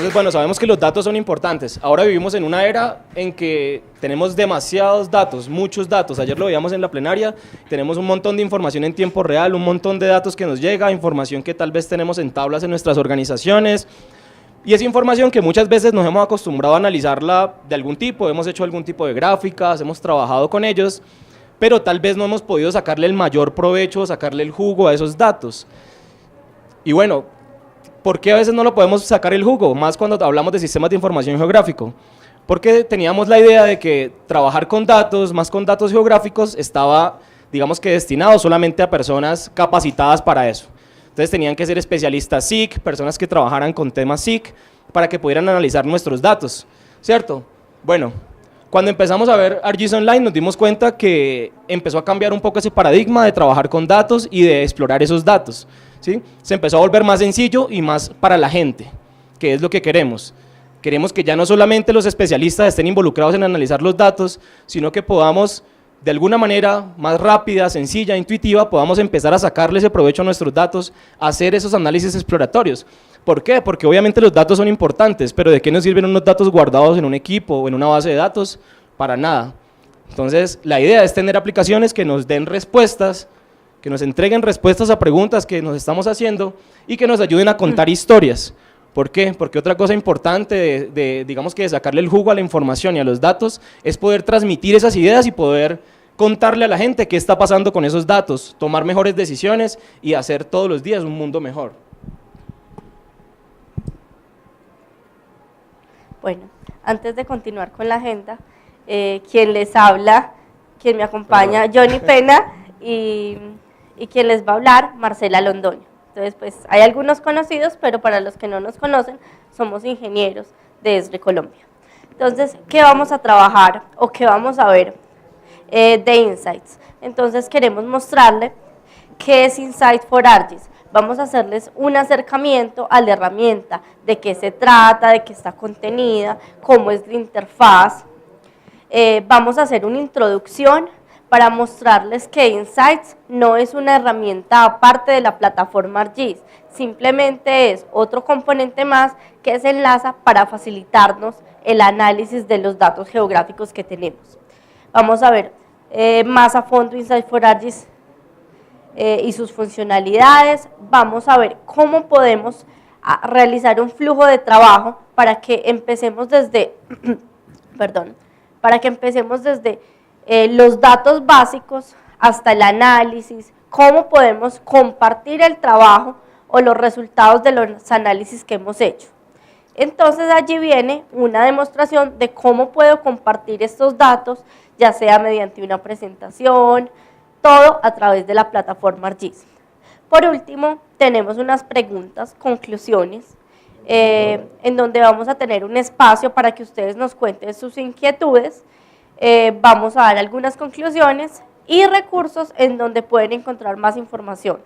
Entonces, bueno, sabemos que los datos son importantes. Ahora vivimos en una era en que tenemos demasiados datos, muchos datos. Ayer lo veíamos en la plenaria, tenemos un montón de información en tiempo real, un montón de datos que nos llega, información que tal vez tenemos en tablas en nuestras organizaciones. Y es información que muchas veces nos hemos acostumbrado a analizarla de algún tipo, hemos hecho algún tipo de gráficas, hemos trabajado con ellos, pero tal vez no hemos podido sacarle el mayor provecho, sacarle el jugo a esos datos. Y bueno, ¿por qué a veces no lo podemos sacar el jugo? Más cuando hablamos de sistemas de información geográfico. Porque teníamos la idea de que trabajar con datos, más con datos geográficos, estaba, digamos que destinado solamente a personas capacitadas para eso. Entonces tenían que ser especialistas SIC, personas que trabajaran con temas SIC, para que pudieran analizar nuestros datos, ¿cierto? Bueno, cuando empezamos a ver ArcGIS Online nos dimos cuenta que empezó a cambiar un poco ese paradigma de trabajar con datos y de explorar esos datos, ¿sí? Se empezó a volver más sencillo y más para la gente, que es lo que queremos. Queremos que ya no solamente los especialistas estén involucrados en analizar los datos, sino que podamos, de alguna manera más rápida, sencilla, intuitiva, podamos empezar a sacarle ese provecho a nuestros datos, a hacer esos análisis exploratorios. ¿Por qué? Porque obviamente los datos son importantes, pero ¿de qué nos sirven unos datos guardados en un equipo o en una base de datos? Para nada. Entonces, la idea es tener aplicaciones que nos den respuestas, que nos entreguen respuestas a preguntas que nos estamos haciendo y que nos ayuden a contar historias. ¿Por qué? Porque otra cosa importante digamos que de sacarle el jugo a la información y a los datos es poder transmitir esas ideas y poder contarle a la gente qué está pasando con esos datos, tomar mejores decisiones y hacer todos los días un mundo mejor. Bueno, antes de continuar con la agenda, quien les habla, quien me acompaña, Johnny Pena, y quien les va a hablar, Marcela Londoño. Entonces, pues, hay algunos conocidos, pero para los que no nos conocen, somos ingenieros de ESRE Colombia. Entonces, ¿qué vamos a trabajar o qué vamos a ver de Insights? Entonces, queremos mostrarle qué es Insight for ArcGIS. Vamos a hacerles un acercamiento a la herramienta, de qué se trata, de qué está contenida, cómo es la interfaz. Vamos a hacer una introducción para mostrarles que Insights no es una herramienta aparte de la plataforma ArcGIS, simplemente es otro componente más que se enlaza para facilitarnos el análisis de los datos geográficos que tenemos. Vamos a ver más a fondo Insight for ArcGIS y sus funcionalidades. Vamos a ver cómo podemos realizar un flujo de trabajo para que empecemos desde, los datos básicos hasta el análisis, cómo podemos compartir el trabajo o los resultados de los análisis que hemos hecho. Entonces allí viene una demostración de cómo puedo compartir estos datos, ya sea mediante una presentación, todo a través de la plataforma ArcGIS. Por último, tenemos unas preguntas, conclusiones, en donde vamos a tener un espacio para que ustedes nos cuenten sus inquietudes. Vamos a dar algunas conclusiones y recursos en donde pueden encontrar más información.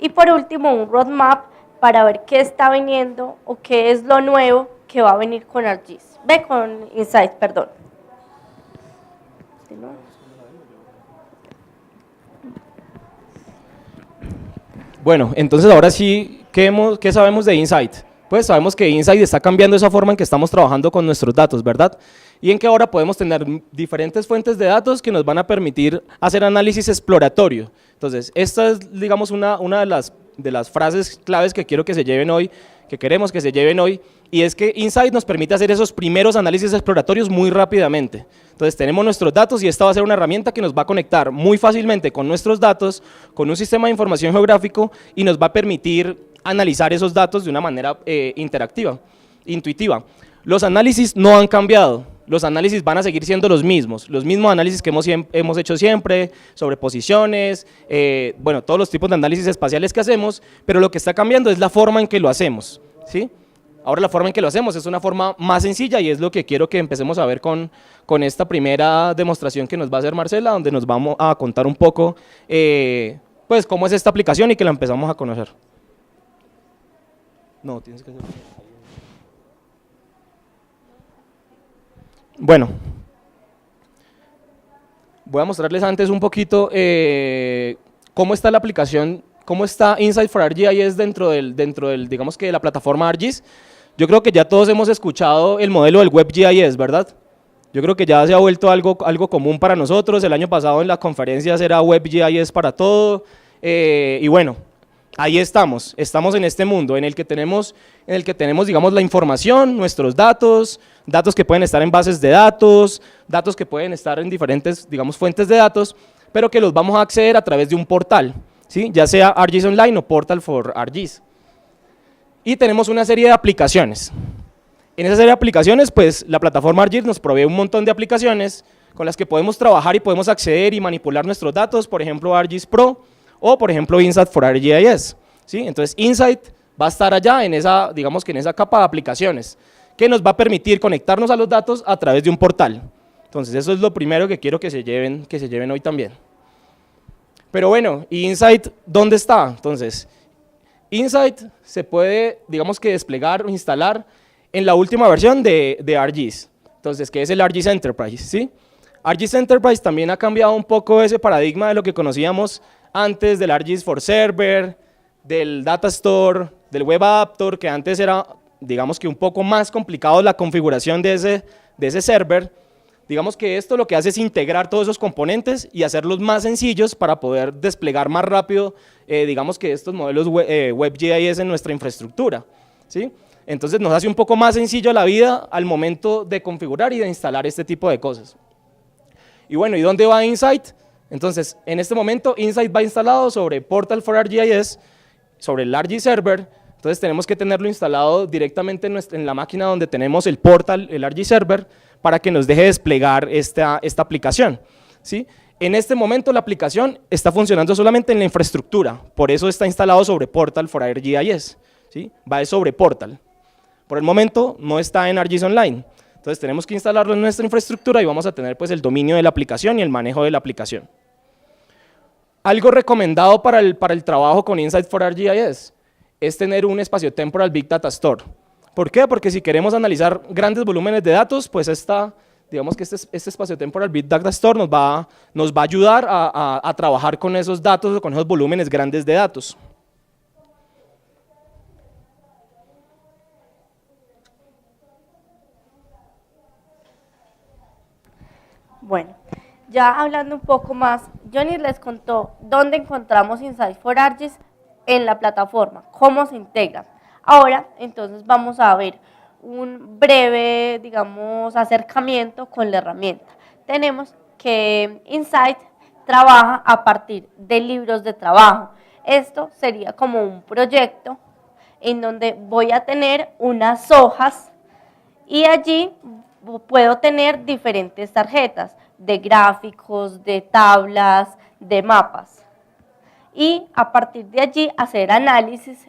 Y por último, un roadmap para ver qué está viniendo o qué es lo nuevo que va a venir con ArcGIS. Con Insight, perdón. Bueno, entonces ahora sí, ¿qué sabemos de Insight? Pues sabemos que Insight está cambiando esa forma en que estamos trabajando con nuestros datos, ¿verdad? Y en que ahora podemos tener diferentes fuentes de datos que nos van a permitir hacer análisis exploratorio. Entonces, esta es, digamos, una de las frases claves que quiero que se lleven hoy, que queremos que se lleven hoy, y es que Insight nos permite hacer esos primeros análisis exploratorios muy rápidamente. Entonces, tenemos nuestros datos y esta va a ser una herramienta que nos va a conectar muy fácilmente con nuestros datos, con un sistema de información geográfico y nos va a permitir analizar esos datos de una manera interactiva, intuitiva. Los análisis no han cambiado. Los análisis van a seguir siendo los mismos análisis que hemos hecho siempre, sobre posiciones, bueno, todos los tipos de análisis espaciales que hacemos, pero lo que está cambiando es la forma en que lo hacemos, ¿sí? Ahora la forma en que lo hacemos es una forma más sencilla y es lo que quiero que empecemos a ver con esta primera demostración que nos va a hacer Marcela, donde nos vamos a contar un poco pues cómo es esta aplicación y que la empezamos a conocer. No, tienes que hacer... Bueno, voy a mostrarles antes un poquito cómo está la aplicación, cómo está Insight for ArcGIS dentro del, digamos que de la plataforma ArcGIS. Yo creo que ya todos hemos escuchado el modelo del WebGIS, ¿verdad? Yo creo que ya se ha vuelto algo común para nosotros. El año pasado en las conferencias era WebGIS para todo. Y bueno, ahí estamos en este mundo en el que tenemos, digamos, la información, nuestros datos que pueden estar en bases de datos que pueden estar en diferentes, digamos, fuentes de datos, pero que los vamos a acceder a través de un portal, ¿sí? Ya sea ArcGIS Online o Portal for ArcGIS. Y tenemos una serie de aplicaciones. En esa serie de aplicaciones, pues la plataforma ArcGIS nos provee un montón de aplicaciones con las que podemos trabajar y podemos acceder y manipular nuestros datos, por ejemplo ArcGIS Pro o por ejemplo Insight for ArcGIS, ¿sí? Entonces Insight va a estar allá en esa, digamos que en esa capa de aplicaciones que nos va a permitir conectarnos a los datos a través de un portal. Entonces eso es lo primero que quiero que se lleven hoy también. Pero bueno, ¿y Insight dónde está? Entonces, Insight se puede, digamos que desplegar o instalar en la última versión de ArcGIS, entonces, que es el ArcGIS Enterprise, ¿sí? ArcGIS Enterprise también ha cambiado un poco ese paradigma de lo que conocíamos antes del ArcGIS for Server, del Data Store, del Web Adaptor, que antes era, digamos que un poco más complicado la configuración de ese server. Digamos que esto lo que hace es integrar todos esos componentes y hacerlos más sencillos para poder desplegar más rápido, digamos que estos modelos WebGIS en nuestra infraestructura, ¿sí? Entonces nos hace un poco más sencillo la vida al momento de configurar y de instalar este tipo de cosas. Y bueno, ¿y dónde va Insight? Entonces, en este momento Insight va instalado sobre Portal for ArcGIS, sobre el ArcGIS Server. Entonces tenemos que tenerlo instalado directamente en la máquina donde tenemos el portal, el ArcGIS Server, para que nos deje desplegar esta aplicación, ¿sí? En este momento la aplicación está funcionando solamente en la infraestructura, por eso está instalado sobre Portal for ArcGIS, ¿sí? Va sobre Portal. Por el momento no está en ArcGIS Online, entonces tenemos que instalarlo en nuestra infraestructura y vamos a tener pues el dominio de la aplicación y el manejo de la aplicación. Algo recomendado para el trabajo con Insight for ArcGIS es tener un espacio temporal Big Data Store. ¿Por qué? Porque si queremos analizar grandes volúmenes de datos, pues digamos que este espacio temporal Big Data Store nos va a ayudar a trabajar con esos datos o con esos volúmenes grandes de datos. Bueno, ya hablando un poco más, Johnny les contó dónde encontramos Insight for ArcGIS en la plataforma, cómo se integra. Ahora, entonces, vamos a ver un breve, digamos, acercamiento con la herramienta. Tenemos que Insight trabaja a partir de libros de trabajo. Esto sería como un proyecto en donde voy a tener unas hojas y allí puedo tener diferentes tarjetas de gráficos, de tablas, de mapas. Y a partir de allí hacer análisis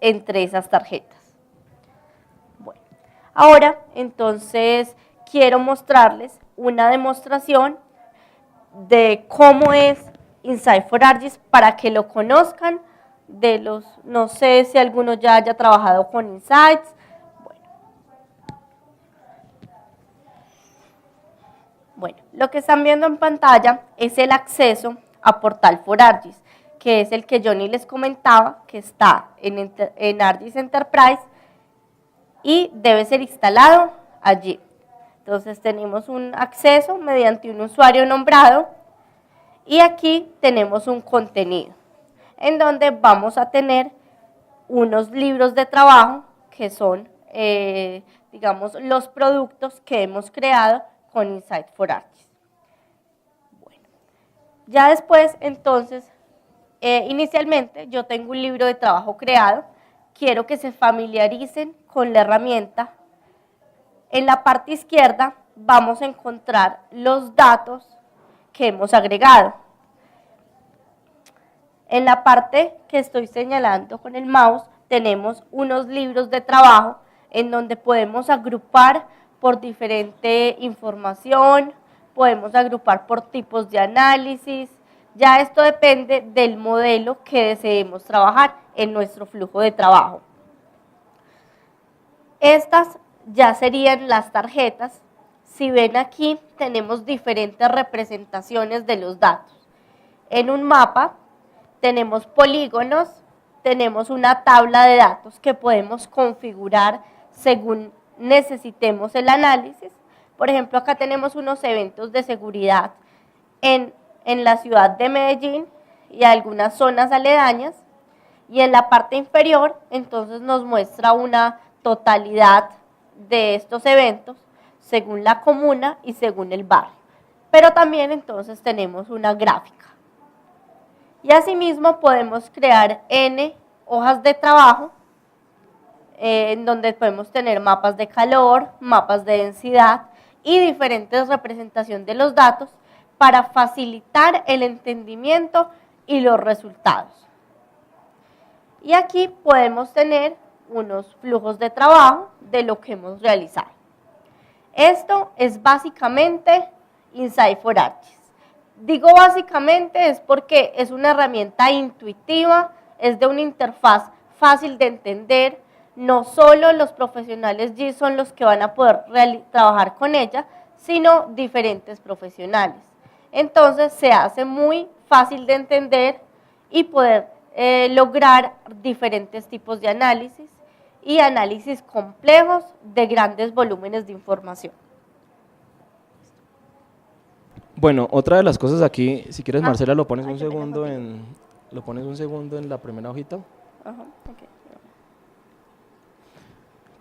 entre esas tarjetas. Bueno, ahora entonces quiero mostrarles una demostración de cómo es Insight for ArcGIS para que lo conozcan. No sé si alguno ya haya trabajado con Insights. Bueno, lo que están viendo en pantalla es el acceso a Portal for ArcGIS, que es el que Johnny les comentaba, que está en ArcGIS Enterprise y debe ser instalado allí. Entonces tenemos un acceso mediante un usuario nombrado y aquí tenemos un contenido en donde vamos a tener unos libros de trabajo que son, digamos, los productos que hemos creado con Insight for ArcGIS. Bueno, ya después, entonces, inicialmente yo tengo un libro de trabajo creado, quiero que se familiaricen con la herramienta. En la parte izquierda vamos a encontrar los datos que hemos agregado. En la parte que estoy señalando con el mouse tenemos unos libros de trabajo en donde podemos agrupar por diferente información, podemos agrupar por tipos de análisis. Ya esto depende del modelo que deseemos trabajar en nuestro flujo de trabajo. Estas ya serían las tarjetas. Si ven aquí, tenemos diferentes representaciones de los datos. En un mapa tenemos polígonos, tenemos una tabla de datos que podemos configurar según necesitemos el análisis. Por ejemplo, acá tenemos unos eventos de seguridad en la ciudad de Medellín y algunas zonas aledañas, y en la parte inferior entonces nos muestra una totalidad de estos eventos según la comuna y según el barrio. Pero también entonces tenemos una gráfica. Y asimismo podemos crear N hojas de trabajo en donde podemos tener mapas de calor, mapas de densidad y diferentes representaciones de los datos para facilitar el entendimiento y los resultados. Y aquí podemos tener unos flujos de trabajo de lo que hemos realizado. Esto es básicamente Insight4ArcGIS. Digo básicamente es porque es una herramienta intuitiva, es de una interfaz fácil de entender. No solo los profesionales GIS son los que van a poder trabajar con ella, sino diferentes profesionales. Entonces se hace muy fácil de entender y poder lograr diferentes tipos de análisis y análisis complejos de grandes volúmenes de información. Bueno, otra de las cosas aquí, si quieres Marcela, lo pones un segundo en la primera hojita. Ajá, okay.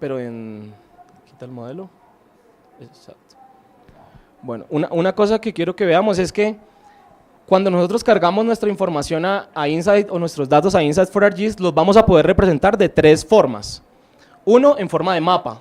Pero quita el modelo. Exacto. Bueno, una cosa que quiero que veamos es que cuando nosotros cargamos nuestra información a Insight o nuestros datos a Insight4ArcGIS, los vamos a poder representar de 3 formas. 1, en forma de mapa,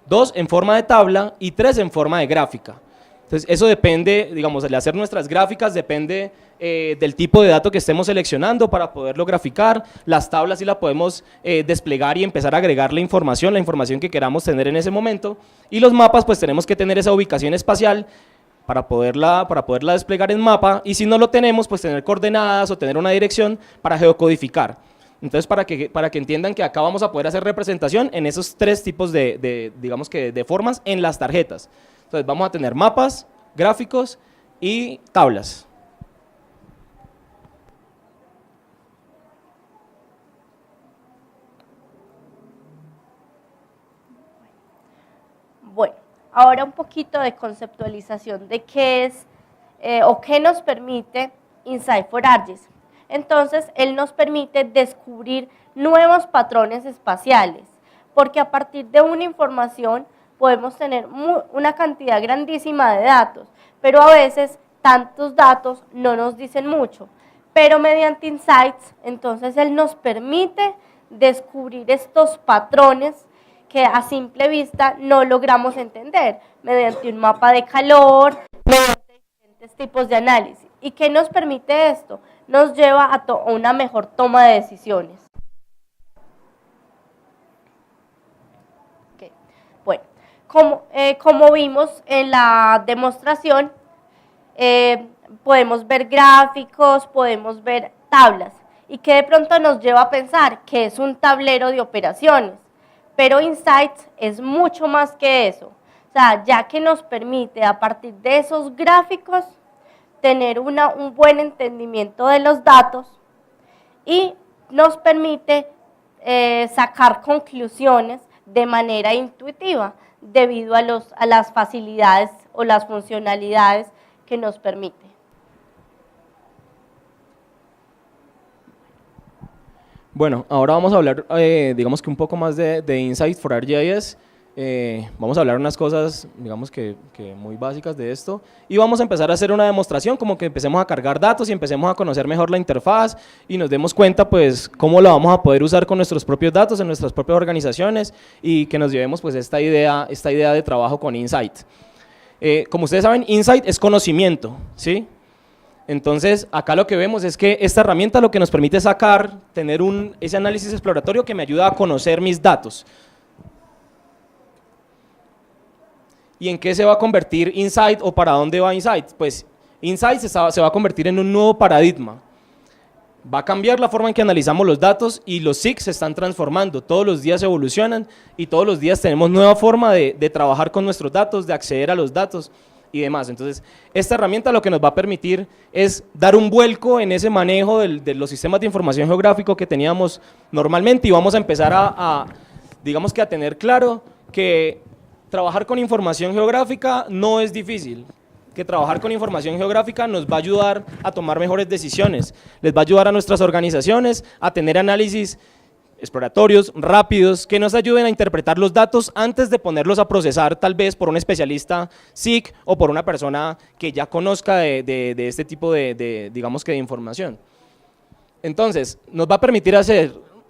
2, en forma de tabla y 3, en forma de gráfica. Entonces, eso depende, digamos, al hacer nuestras gráficas depende del tipo de dato que estemos seleccionando para poderlo graficar. Las tablas sí la podemos desplegar y empezar a agregar la información que queramos tener en ese momento. Y los mapas, pues tenemos que tener esa ubicación espacial para poderla desplegar en mapa, y si no lo tenemos, pues tener coordenadas o tener una dirección para geocodificar. Entonces, para que entiendan que acá vamos a poder hacer representación en esos 3 tipos digamos que de formas en las tarjetas. Entonces, vamos a tener mapas, gráficos y tablas. Bueno, ahora un poquito de conceptualización de qué es o qué nos permite Insight4ArcGIS. Entonces, él nos permite descubrir nuevos patrones espaciales, porque a partir de una información podemos tener una cantidad grandísima de datos, pero a veces tantos datos no nos dicen mucho. Pero mediante Insights, entonces él nos permite descubrir estos patrones que a simple vista no logramos entender, mediante un mapa de calor, mediante diferentes tipos de análisis. ¿Y qué nos permite esto? Nos lleva a una mejor toma de decisiones. Okay. Bueno, como vimos en la demostración, podemos ver gráficos, podemos ver tablas, y que de pronto nos lleva a pensar que es un tablero de operaciones. Pero Insights es mucho más que eso, o sea, ya que nos permite a partir de esos gráficos tener un buen entendimiento de los datos y nos permite sacar conclusiones de manera intuitiva debido a las facilidades o las funcionalidades que nos permite. Bueno, ahora vamos a hablar, digamos que un poco más de Insight4ArcGIS. Vamos a hablar unas cosas, digamos que muy básicas de esto, y vamos a empezar a hacer una demostración, como que empecemos a cargar datos y empecemos a conocer mejor la interfaz y nos demos cuenta pues cómo la vamos a poder usar con nuestros propios datos en nuestras propias organizaciones, y que nos llevemos pues esta idea de trabajo con Insight. Como ustedes saben, Insight es conocimiento, ¿sí? Entonces, acá lo que vemos es que esta herramienta lo que nos permite es tener ese análisis exploratorio que me ayuda a conocer mis datos. ¿Y en qué se va a convertir Insight o para dónde va Insight? Pues Insight se va a convertir en un nuevo paradigma. Va a cambiar la forma en que analizamos los datos, y los SIG se están transformando, todos los días evolucionan y todos los días tenemos nueva forma de trabajar con nuestros datos, de acceder a los datos y demás. Entonces, esta herramienta lo que nos va a permitir es dar un vuelco en ese manejo de los sistemas de información geográfico que teníamos normalmente, y vamos a empezar digamos que a tener claro que trabajar con información geográfica no es difícil, que trabajar con información geográfica nos va a ayudar a tomar mejores decisiones, les va a ayudar a nuestras organizaciones a tener análisis exploratorios, rápidos, que nos ayuden a interpretar los datos antes de ponerlos a procesar tal vez por un especialista SIC o por una persona que ya conozca de este tipo digamos que de información. Entonces, nos va a permitir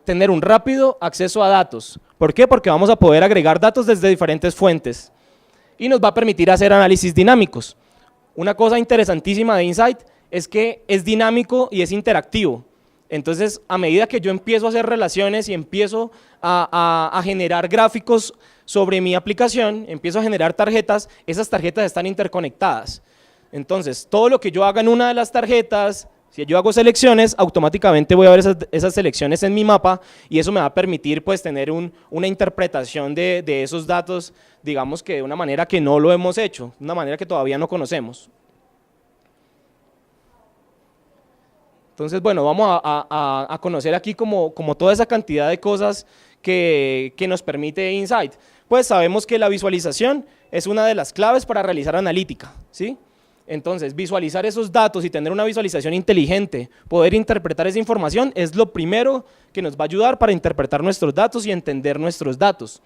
tener un rápido acceso a datos. ¿Por qué? Porque vamos a poder agregar datos desde diferentes fuentes y nos va a permitir hacer análisis dinámicos. Una cosa interesantísima de Insight es que es dinámico y es interactivo. Entonces, a medida que yo empiezo a hacer relaciones y empiezo a generar gráficos sobre mi aplicación, empiezo a generar tarjetas, esas tarjetas están interconectadas. Entonces, todo lo que yo haga en una de las tarjetas, si yo hago selecciones, automáticamente voy a ver esas selecciones en mi mapa y eso me va a permitir pues tener una interpretación de esos datos, digamos que de una manera que no lo hemos hecho, de una manera que todavía no conocemos. Entonces, bueno, vamos a conocer aquí como toda esa cantidad de cosas que nos permite Insight. Pues sabemos que la visualización es una de las claves para realizar analítica, ¿sí? Entonces, visualizar esos datos y tener una visualización inteligente, poder interpretar esa información es lo primero que nos va a ayudar para interpretar nuestros datos y entender nuestros datos.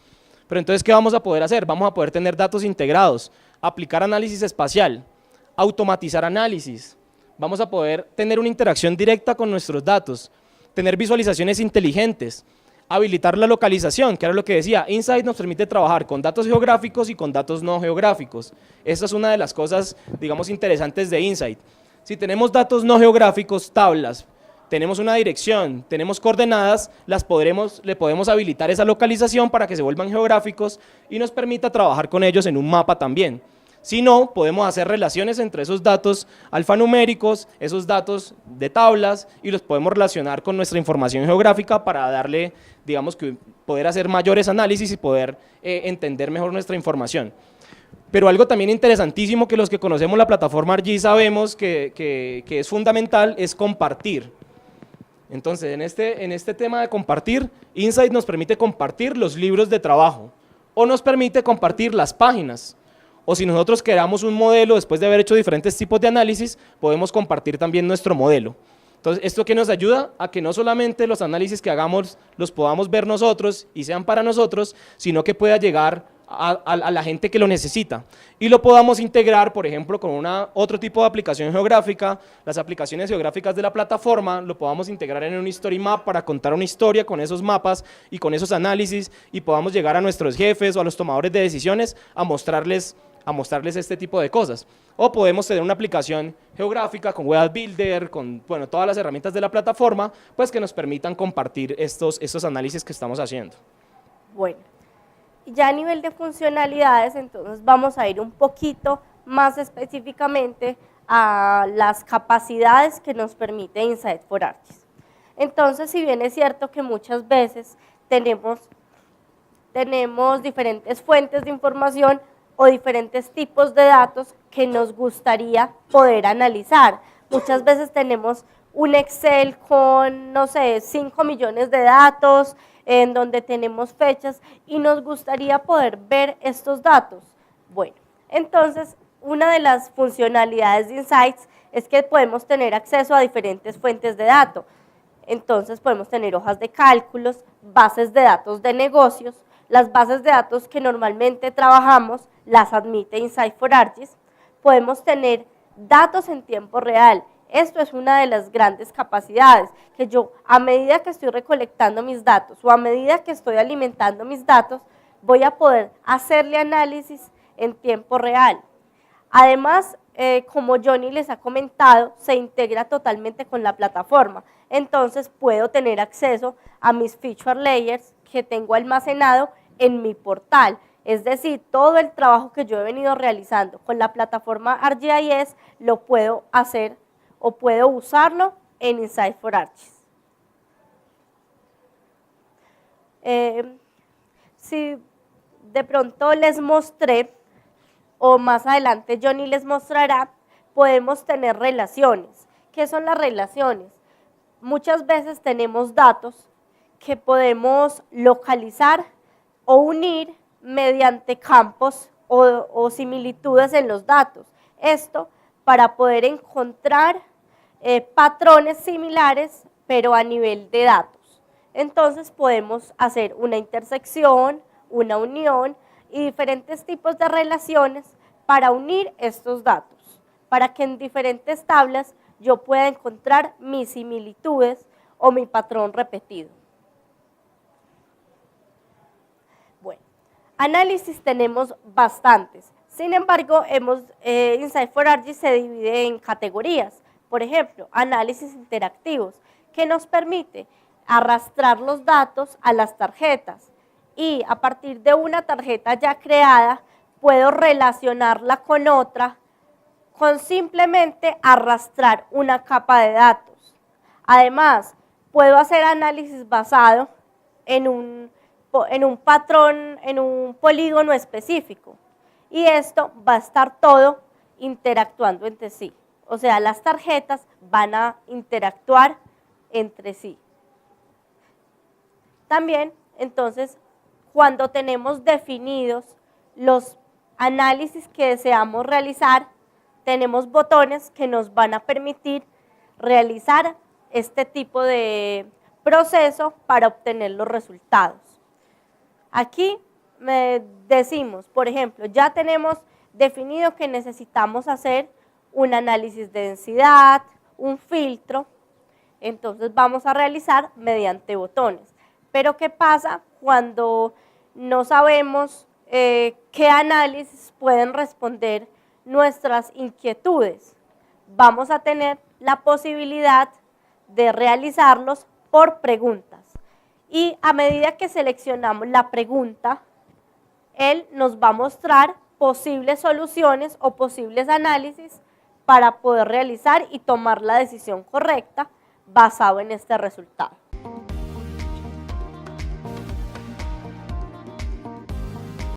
Pero entonces, ¿qué vamos a poder hacer? Vamos a poder tener datos integrados, aplicar análisis espacial, automatizar análisis. Vamos a poder tener una interacción directa con nuestros datos, tener visualizaciones inteligentes, habilitar la localización, que era lo que decía, Insight nos permite trabajar con datos geográficos y con datos no geográficos. Esta es una de las cosas, digamos, interesantes de Insight. Si tenemos datos no geográficos, tablas, tenemos una dirección, tenemos coordenadas, le podemos habilitar esa localización para que se vuelvan geográficos y nos permita trabajar con ellos en un mapa también. Si no, podemos hacer relaciones entre esos datos alfanuméricos, esos datos de tablas, y los podemos relacionar con nuestra información geográfica para darle, digamos que poder hacer mayores análisis y poder entender mejor nuestra información. Pero algo también interesantísimo que los que conocemos la plataforma ArcGIS sabemos que es fundamental es compartir. Entonces, en este tema de compartir, Insight nos permite compartir los libros de trabajo o nos permite compartir las páginas. O si nosotros creamos un modelo después de haber hecho diferentes tipos de análisis, podemos compartir también nuestro modelo. Entonces, ¿esto qué nos ayuda? A que no solamente los análisis que hagamos los podamos ver nosotros y sean para nosotros, sino que pueda llegar a la gente que lo necesita. Y lo podamos integrar, por ejemplo, con otro tipo de aplicación geográfica, las aplicaciones geográficas de la plataforma, lo podamos integrar en un Story Map para contar una historia con esos mapas y con esos análisis y podamos llegar a nuestros jefes o a los tomadores de decisiones a mostrarles este tipo de cosas. O podemos tener una aplicación geográfica con Web Builder, con todas las herramientas de la plataforma, pues que nos permitan compartir estos análisis que estamos haciendo. Bueno, ya a nivel de funcionalidades, entonces vamos a ir un poquito más específicamente a las capacidades que nos permite Insight for ArcGIS. Entonces, si bien es cierto que muchas veces tenemos diferentes fuentes de información, o diferentes tipos de datos que nos gustaría poder analizar. Muchas veces tenemos un Excel con, no sé, 5 millones de datos, en donde tenemos fechas y nos gustaría poder ver estos datos. Bueno, entonces, una de las funcionalidades de Insights es que podemos tener acceso a diferentes fuentes de datos. Entonces, podemos tener hojas de cálculos, bases de datos de negocios. Las bases de datos que normalmente trabajamos las admite Insight for ArcGIS. Podemos tener datos en tiempo real. Esto es una de las grandes capacidades, que yo a medida que estoy recolectando mis datos o a medida que estoy alimentando mis datos, voy a poder hacerle análisis en tiempo real. Además, como Johnny les ha comentado, se integra totalmente con la plataforma. Entonces puedo tener acceso a mis feature layers que tengo almacenado en mi portal. Es decir, todo el trabajo que yo he venido realizando con la plataforma ArcGIS lo puedo hacer o puedo usarlo en Insight for ArcGIS. Si de pronto les mostré, o más adelante Johnny les mostrará, podemos tener relaciones. ¿Qué son las relaciones? Muchas veces tenemos datos que podemos localizar o unir mediante campos o similitudes en los datos. Esto para poder encontrar patrones similares, pero a nivel de datos. Entonces podemos hacer una intersección, una unión y diferentes tipos de relaciones para unir estos datos, para que en diferentes tablas yo pueda encontrar mis similitudes o mi patrón repetido. Bueno, análisis tenemos bastantes. Sin embargo, Insight4Argis se divide en categorías. Por ejemplo, análisis interactivos, que nos permite arrastrar los datos a las tarjetas y a partir de una tarjeta ya creada, puedo relacionarla con otra con simplemente arrastrar una capa de datos. Además, puedo hacer análisis basado en un patrón, en un polígono específico. Y esto va a estar todo interactuando entre sí. O sea, las tarjetas van a interactuar entre sí. También, entonces, cuando tenemos definidos los análisis que deseamos realizar, tenemos botones que nos van a permitir realizar este tipo de proceso para obtener los resultados. Aquí decimos, por ejemplo, ya tenemos definido que necesitamos hacer un análisis de densidad, un filtro, entonces vamos a realizar mediante botones. Pero ¿qué pasa cuando no sabemos qué análisis pueden responder nuestras inquietudes? Vamos a tener la posibilidad de realizarlos por preguntas. Y a medida que seleccionamos la pregunta, él nos va a mostrar posibles soluciones o posibles análisis para poder realizar y tomar la decisión correcta basado en este resultado.